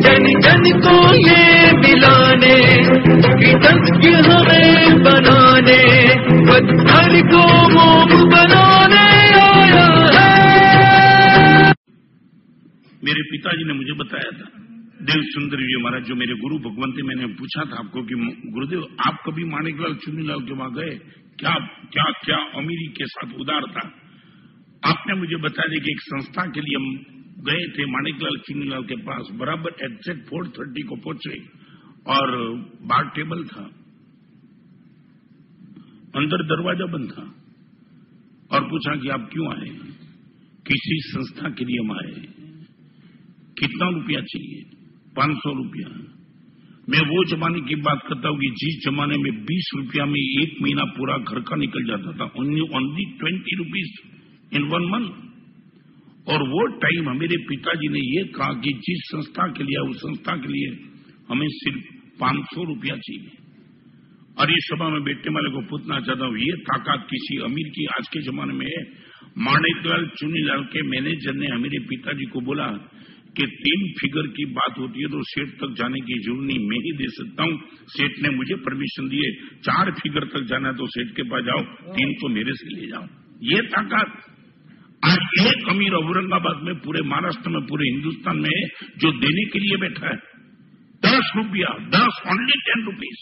जन जन को ये मिलाने, कृतज्ञ हमें बनाने, पत्थर को मोम बनाने आया है। मेरे पिताजी ने मुझे बताया था, देव सुंदर जी महाराज जो मेरे गुरु भगवान थे, मैंने पूछा था आपको कि गुरुदेव आप कभी माणिकलाल चुन्नीलाल के वहां गए क्या? क्या क्या अमीरी के साथ उदार था? आपने मुझे बता दिया कि एक संस्था के लिए हम गए थे माणिकलाल चुन्नीलाल के पास, बराबर एग्जैक्ट 4:30 को पहुंचे और बार टेबल था, अंदर दरवाजा बंद था और पूछा कि आप क्यों आए? किसी संस्था के लिए हम आए। कितना रुपया चाहिए? 500 रुपया। मैं वो जमाने की बात करता हूं कि जिस जमाने में 20 रुपया में एक महीना पूरा घर का निकल जाता था, ओनली 20 रुपीज इन 1 मंथ। और वो टाइम मेरे पिताजी ने ये कहा कि जिस संस्था के लिए उस संस्था के लिए हमें सिर्फ 500 रुपया चाहिए। और इस सभा में बैठने वाले को पूछना चाहता हूं, ये ताकत किसी अमीर की आज के जमाने में है? माणिकलाल चुन्नीलाल के मैनेजर ने मेरे पिताजी को बोला कि 3 फिगर की बात होती है तो सेठ तक जाने की जरूरत नहीं, मैं ही दे सकता हूं। सेठ ने मुझे परमिशन दिए, 4 फिगर तक जाना है तो सेठ के पास जाओ, 3 तो मेरे से ले जाओ। ये ताकत आज एक अमीर औरंगाबाद में, पूरे महाराष्ट्र में, पूरे हिंदुस्तान में जो देने के लिए बैठा है 10 रुपया, 10 ओनली 10 रुपीज।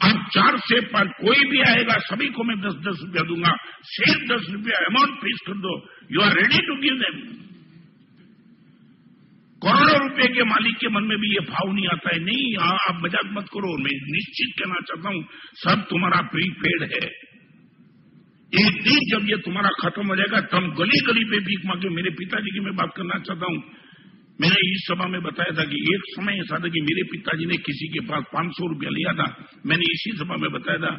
अब 4 से 5 कोई भी आएगा सभी को मैं 10-10 रुपया दूंगा, सिर्फ 10 रुपया अमाउंट फिक्स कर दो, you are ready to give them. करोड़ों रुपए के मालिक के मन में भी ये भाव नहीं आता है, नहीं आप मजाक मत करो। मैं निश्चित कहना चाहता हूं सब तुम्हारा प्रीपेड है। एक दिन जब ये तुम्हारा खत्म हो जाएगा तब गली गली पे भीख मांगे। मेरे पिताजी की मैं बात करना चाहता हूं, मैंने इस सभा में बताया था कि एक समय ऐसा था कि मेरे पिताजी ने किसी के पास 500 रुपया लिया था, मैंने इसी सभा में बताया था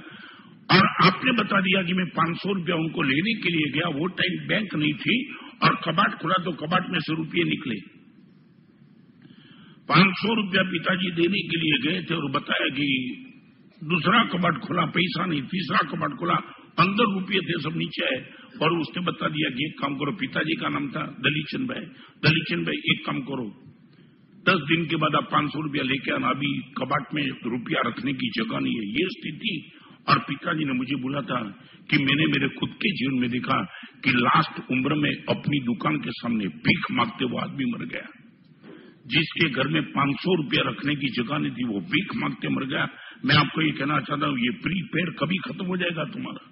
और आपने बता दिया कि मैं 500 रुपया उनको लेने के लिए गया। वो टाइम बैंक नहीं थी और कबाट खुला तो कबाट में से रुपये निकले। 500 रुपया पिताजी देने के लिए गए थे और बताया कि दूसरा कबाट खुला, पैसा नहीं, तीसरा कबाट खुला, अंदर रुपये थे, सब नीचे है। और उसने बता दिया कि एक काम करो, पिताजी का नाम था दलीचंद भाई, दलीचंद भाई एक काम करो, 10 दिन के बाद आप 500 रुपया लेके आना, अभी कबाट में रुपया रखने की जगह नहीं है। ये स्थिति। और पिताजी ने मुझे बोला था कि मैंने मेरे खुद के जीवन में देखा कि लास्ट उम्र में अपनी दुकान के सामने भीख मांगते वो आदमी मर गया। जिसके घर में 500 रुपया रखने की जगह नहीं थी वो भीख मांगते मर गया। मैं आपको ये कहना चाहता हूं, ये प्रीपेड कभी खत्म हो जाएगा तुम्हारा।